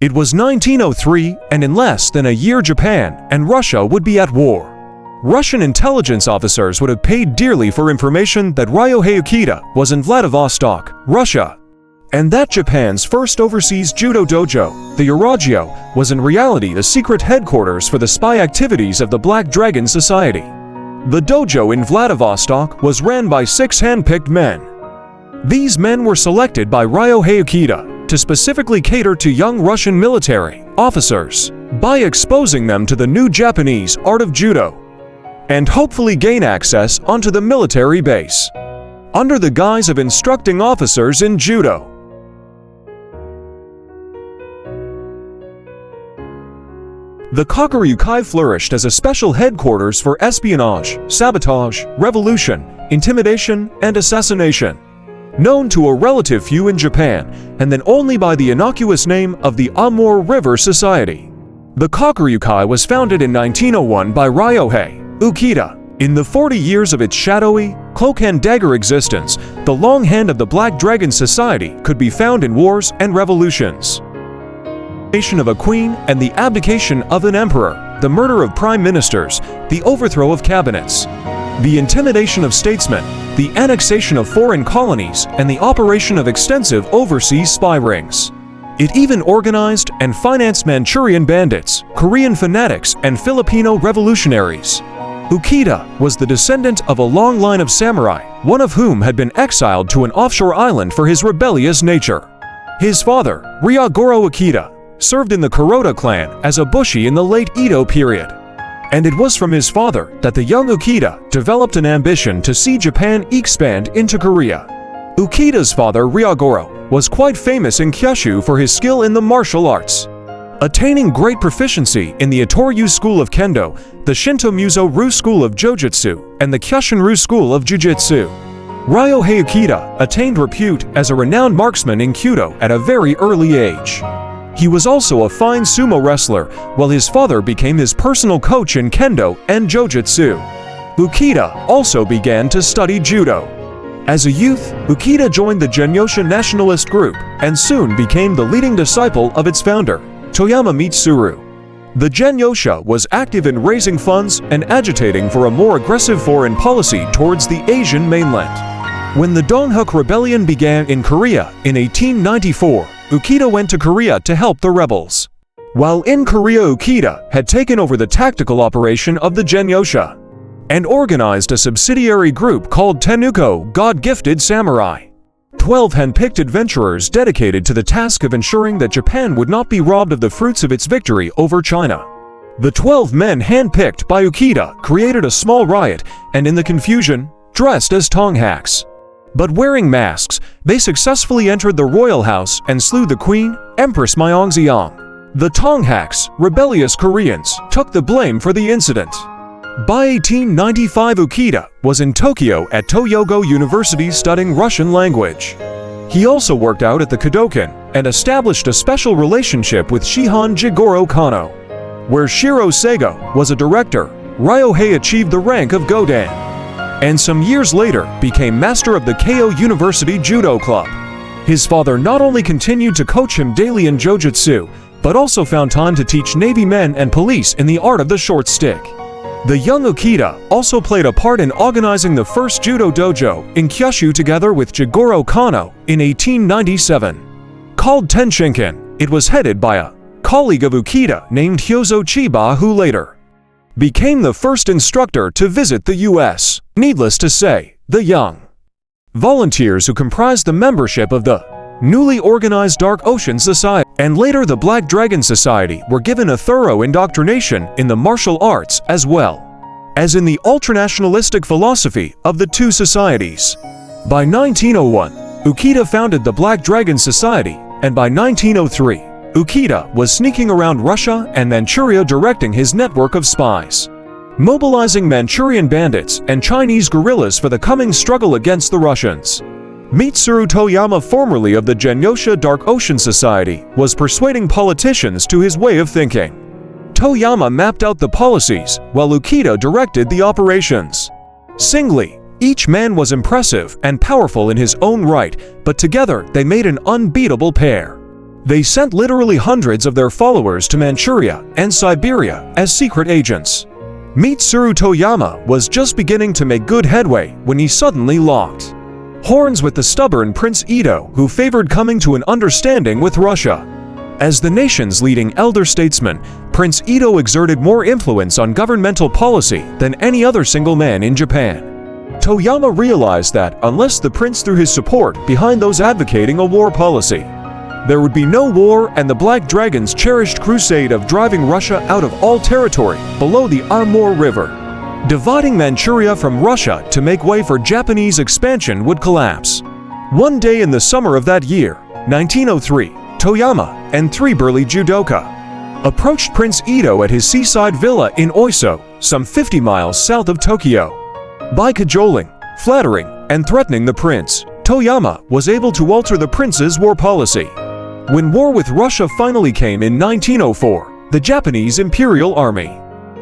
It was 1903, and in less than a year Japan and Russia would be at war. Russian intelligence officers would have paid dearly for information that Ryohei Ukita was in Vladivostok, Russia, and that Japan's first overseas judo dojo, the Uragyo, was in reality the secret headquarters for the spy activities of the Black Dragon Society. The dojo in Vladivostok was ran by 6 hand-picked men. These men were selected by Ryohei Ukita to specifically cater to young Russian military officers by exposing them to the new Japanese art of judo and hopefully gain access onto the military base under the guise of instructing officers in judo. The Kokuryukai flourished as a special headquarters for espionage, sabotage, revolution, intimidation, and assassination. Known to a relative few in Japan, and then only by the innocuous name of the Amur River Society. The Kokuryukai was founded in 1901 by Ryohei Ukita. In the 40 years of its shadowy, cloak-and-dagger existence, the long hand of the Black Dragon Society could be found in wars and revolutions. The nation of a queen and the abdication of an emperor, the murder of prime ministers, the overthrow of cabinets, the intimidation of statesmen, the annexation of foreign colonies, and the operation of extensive overseas spy rings. It even organized and financed Manchurian bandits, Korean fanatics, and Filipino revolutionaries. Ukita was the descendant of a long line of samurai, one of whom had been exiled to an offshore island for his rebellious nature. His father, Ryagoro Ukita, served in the Kuroda clan as a bushi in the late Edo period. And it was from his father that the young Ukita developed an ambition to see Japan expand into Korea. Ukita's father, Ryagoro, was quite famous in Kyushu for his skill in the martial arts, attaining great proficiency in the Itoryu school of Kendo, the Shinto Muso-Ryu school of Jojutsu, and the Kyushin-Ryu school of Jiu-Jitsu. Ryohei Ukita attained repute as a renowned marksman in Kyudo at a very early age. He was also a fine sumo wrestler, while his father became his personal coach in Kendo and Jojutsu. Ukita also began to study judo. As a youth, Ukita joined the Genyosha nationalist group and soon became the leading disciple of its founder, Toyama Mitsuru. The Genyosha was active in raising funds and agitating for a more aggressive foreign policy towards the Asian mainland. When the Donghuk Rebellion began in Korea in 1894, Ukita went to Korea to help the rebels. While in Korea, Ukita had taken over the tactical operation of the Genyosha and organized a subsidiary group called Tenuko, God-Gifted Samurai. 12 hand-picked adventurers dedicated to the task of ensuring that Japan would not be robbed of the fruits of its victory over China. The 12 men hand-picked by Ukita created a small riot and, in the confusion, dressed as Tonghaks. But wearing masks, they successfully entered the royal house and slew the queen, Empress Myeongseong. The Tonghaks, rebellious Koreans, took the blame for the incident. By 1895, Ukita was in Tokyo at Toyogo University studying Russian language. He also worked out at the Kodokan and established a special relationship with Shihan Jigoro Kano. Where Shiro Seigo was a director, Ryohei achieved the rank of Godan, and some years later became master of the Keio University Judo Club. His father not only continued to coach him daily in Jojutsu, but also found time to teach Navy men and police in the art of the short stick. The young Ukita also played a part in organizing the first judo dojo in Kyushu together with Jigoro Kano in 1897. Called Tenshinken, it was headed by a colleague of Ukita named Hyozo Chiba, who later became the first instructor to visit the U.S. Needless to say, the young volunteers who comprised the membership of the newly organized Dark Ocean Society and later the Black Dragon Society were given a thorough indoctrination in the martial arts as well as in the ultranationalistic philosophy of the two societies. By 1901, Ukita founded the Black Dragon Society, and by 1903, Ukita was sneaking around Russia and Manchuria directing his network of spies, mobilizing Manchurian bandits and Chinese guerrillas for the coming struggle against the Russians. Mitsuru Toyama, formerly of the Genyosha Dark Ocean Society, was persuading politicians to his way of thinking. Toyama mapped out the policies, while Ukita directed the operations. Singly, each man was impressive and powerful in his own right, but together they made an unbeatable pair. They sent literally hundreds of their followers to Manchuria and Siberia as secret agents. Mitsuru Toyama was just beginning to make good headway when he suddenly locked horns with the stubborn Prince Ito, who favored coming to an understanding with Russia. As the nation's leading elder statesman, Prince Ito exerted more influence on governmental policy than any other single man in Japan. Toyama realized that unless the prince threw his support behind those advocating a war policy, there would be no war, and the Black Dragon's cherished crusade of driving Russia out of all territory below the Amur River, dividing Manchuria from Russia to make way for Japanese expansion, would collapse. One day in the summer of that year, 1903, Toyama and three burly judoka approached Prince Ito at his seaside villa in Oiso, some 50 miles south of Tokyo. By cajoling, flattering, and threatening the prince, Toyama was able to alter the prince's war policy. When war with Russia finally came in 1904, the Japanese Imperial Army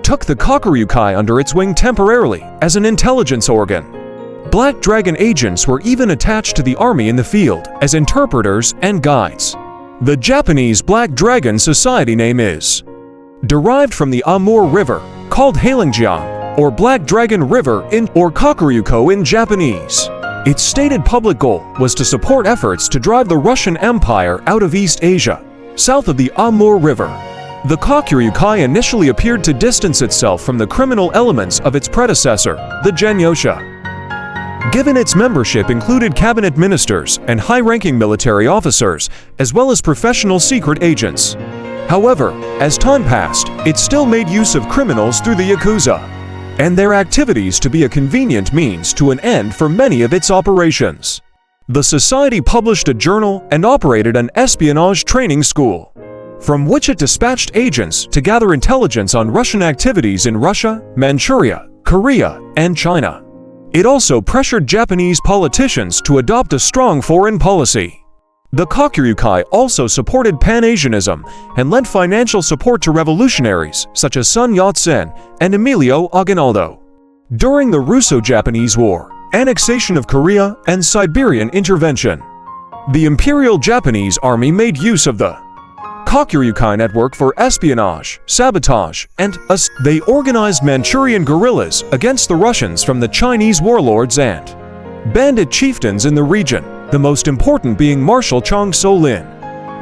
took the Kokuryukai under its wing temporarily as an intelligence organ. Black Dragon agents were even attached to the army in the field as interpreters and guides. The Japanese Black Dragon Society name is derived from the Amur River, called Hailingjiang, or Black Dragon River or Kokuryuko in Japanese. Its stated public goal was to support efforts to drive the Russian Empire out of East Asia, south of the Amur River. The Kokuryukai initially appeared to distance itself from the criminal elements of its predecessor, the Genyosha. Given its membership included cabinet ministers and high-ranking military officers, as well as professional secret agents. However, as time passed, it still made use of criminals through the Yakuza, and their activities to be a convenient means to an end for many of its operations. The society published a journal and operated an espionage training school, from which it dispatched agents to gather intelligence on Russian activities in Russia, Manchuria, Korea, and China. It also pressured Japanese politicians to adopt a strong foreign policy. The Kokuryukai also supported Pan-Asianism and lent financial support to revolutionaries such as Sun Yat-sen and Emilio Aguinaldo. During the Russo-Japanese War, annexation of Korea, and Siberian intervention, the Imperial Japanese Army made use of the Kokuryukai network for espionage, sabotage, and they organized Manchurian guerrillas against the Russians from the Chinese warlords and bandit chieftains in the region, the most important being Marshal Chang So-lin.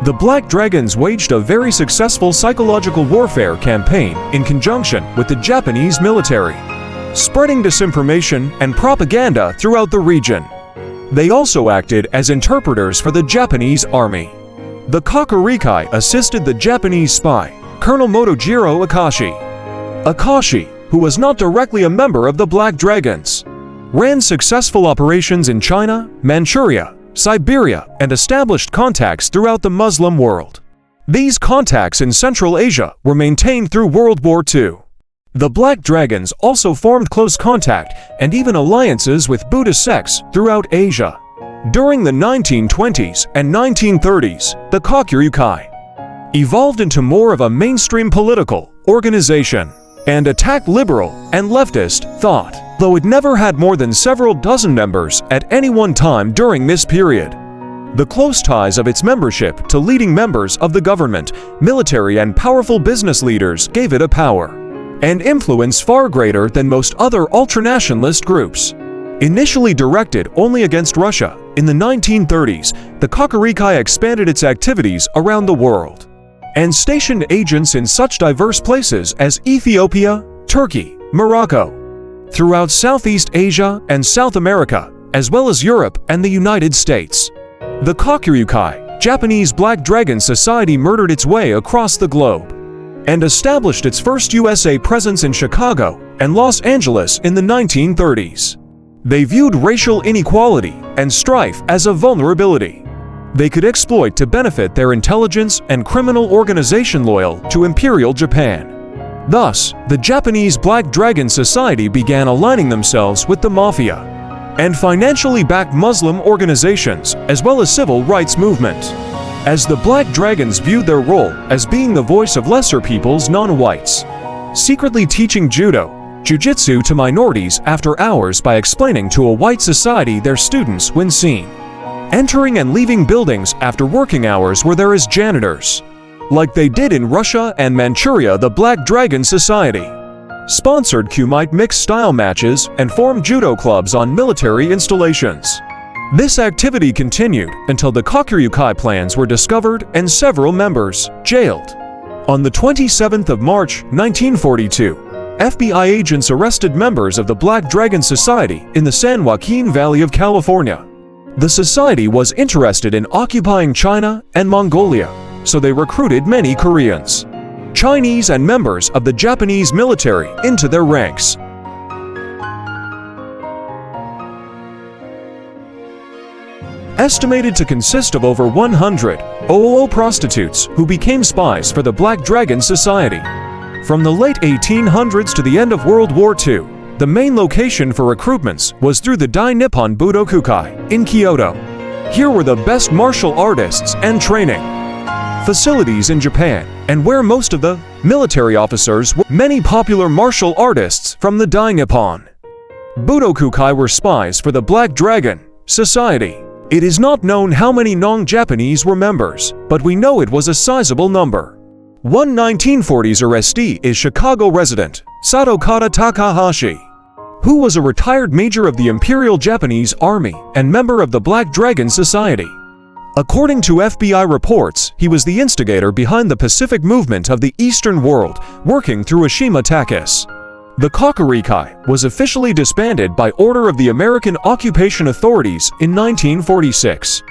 The Black Dragons waged a very successful psychological warfare campaign in conjunction with the Japanese military, spreading disinformation and propaganda throughout the region. They also acted as interpreters for the Japanese army. The Kokuryukai assisted the Japanese spy, Colonel Motojiro Akashi. Akashi, who was not directly a member of the Black Dragons, ran successful operations in China, Manchuria, Siberia, and established contacts throughout the Muslim world. These contacts in Central Asia were maintained through World War II. The Black Dragons also formed close contact and even alliances with Buddhist sects throughout Asia. During the 1920s and 1930s, the Kokuryukai evolved into more of a mainstream political organization and attacked liberal and leftist thought, though it never had more than several dozen members at any one time during this period. The close ties of its membership to leading members of the government, military, and powerful business leaders gave it a power and influence far greater than most other ultranationalist groups. Initially directed only against Russia, in the 1930s, the Kokuryukai expanded its activities around the world and stationed agents in such diverse places as Ethiopia, Turkey, Morocco, throughout Southeast Asia and South America, as well as Europe and the United States. The Kokuryukai, Japanese Black Dragon Society, murdered its way across the globe and established its first USA presence in Chicago and Los Angeles in the 1930s. They viewed racial inequality and strife as a vulnerability they could exploit to benefit their intelligence and criminal organization loyal to Imperial Japan. Thus, the Japanese Black Dragon Society began aligning themselves with the mafia and financially backed Muslim organizations as well as civil rights movement, as the Black Dragons viewed their role as being the voice of lesser peoples, non-whites, secretly teaching judo, jiu-jitsu to minorities after hours by explaining to a white society their students when seen entering and leaving buildings after working hours were there as janitors, like they did in Russia and Manchuria. The Black Dragon Society sponsored Kumite mixed-style matches and formed judo clubs on military installations. This activity continued until the Kokuryukai plans were discovered and several members jailed. On the 27th of March, 1942, FBI agents arrested members of the Black Dragon Society in the San Joaquin Valley of California. The society was interested in occupying China and Mongolia, so they recruited many Koreans, Chinese, and members of the Japanese military into their ranks. Estimated to consist of over 100 OOO prostitutes who became spies for the Black Dragon Society. From the late 1800s to the end of World War II, the main location for recruitments was through the Dai Nippon Budokukai in Kyoto. Here were the best martial artists and training facilities in Japan, and where most of the military officers were. Many popular martial artists from the Dai Nippon Budokukai were spies for the Black Dragon Society. It is not known how many non-Japanese were members, but we know it was a sizable number. One 1940s arrestee is Chicago resident Satokata Takahashi, who was a retired major of the Imperial Japanese Army and member of the Black Dragon Society. According to FBI reports, he was the instigator behind the Pacific movement of the Eastern world, working through Ashima Takis. The Kokuryukai was officially disbanded by order of the American occupation authorities in 1946.